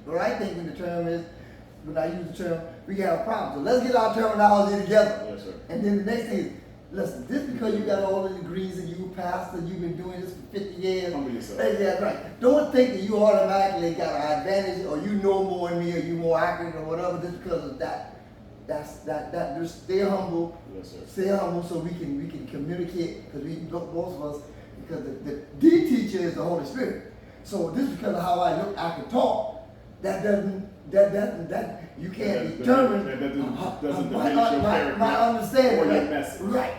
What I think when the term is, when I use the term, we can have a problem. So let's get our terminology together. Yes, sir. And then the next thing is, listen, just because you got all the degrees and you pastor, you've been doing this for 50 years. Humble yourself. Yeah, right. Don't think that you automatically got an advantage or you know more than me or you more accurate or whatever just because of that. Just stay humble. Yes, sir. Stay humble so we can communicate because we both of us, because the teacher is the Holy Spirit. So just because of how I look, I can talk. That you can't determine that doesn't my diminish your character my understanding. or your Right, message. right.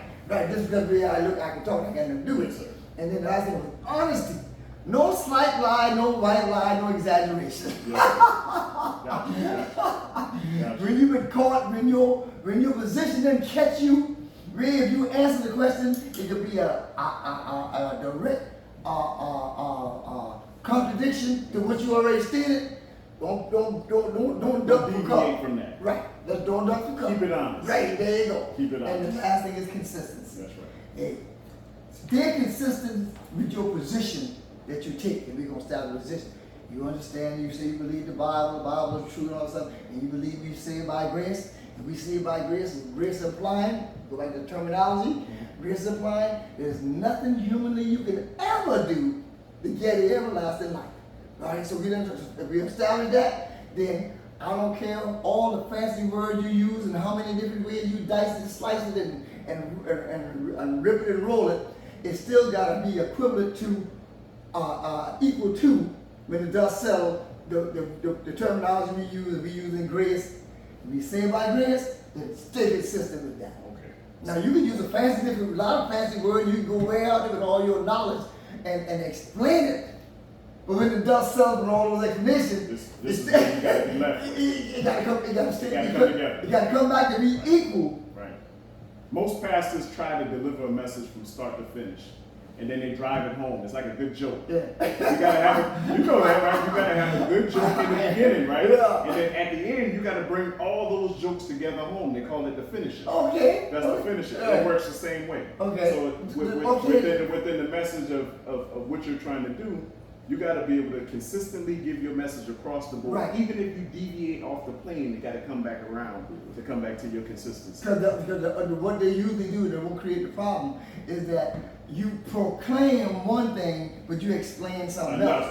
Just because of the way I look, I can talk, I got nothing to do with Yes, it. sir. And then the last thing was honesty. No slight lie, no white lie, no exaggeration. Yes, sir. Gotcha. When you've been caught, when your position didn't catch you, really, if you answer the question, it could be a direct contradiction to what you already stated. Don't duck for cover. Deviate from that. Right. Let's don't duck for cover. Keep it honest. Right. There you go. Keep it And honest. the last thing is consistency. That's right. Hey, stay consistent with your position that you take, and we're gonna start with position. You understand? You say you believe the Bible is true and all that stuff, and you believe we saved by grace, and we saved by grace, and grace applying. Go back to the terminology. Grace applying. There's nothing humanly you can ever do to get everlasting life. All right. So if we establish that, then I don't care all the fancy words you use and how many different ways you dice it, slice it, and rip it and roll it. It's still got to be equivalent to, equal to, when the dust settles, the terminology we use in grace. We say by grace, then stay consistent with that. Okay. Now you can use a lot of fancy words. You can go way out there with all your knowledge and explain it. But when the dust settles and all those explanations, This is where you gotta be left. it gotta come together. It gotta come back to be equal. Right. Most pastors try to deliver a message from start to finish, and then they drive it home. It's like a good joke. Yeah. You gotta have you know that, right? You gotta have a good joke in the beginning, right? Yeah. And then at the end, you gotta bring all those jokes together home. They call it the finisher. Okay. That's the finisher. Yeah. It works the same way. Okay. So Okay. within the message of what you're trying to do, you got to be able to consistently give your message across the board. Right. Even if you deviate off the plane, you got to come back around to come back to your consistency. Because what they usually do that will create the problem is that you proclaim one thing, but you explain something else.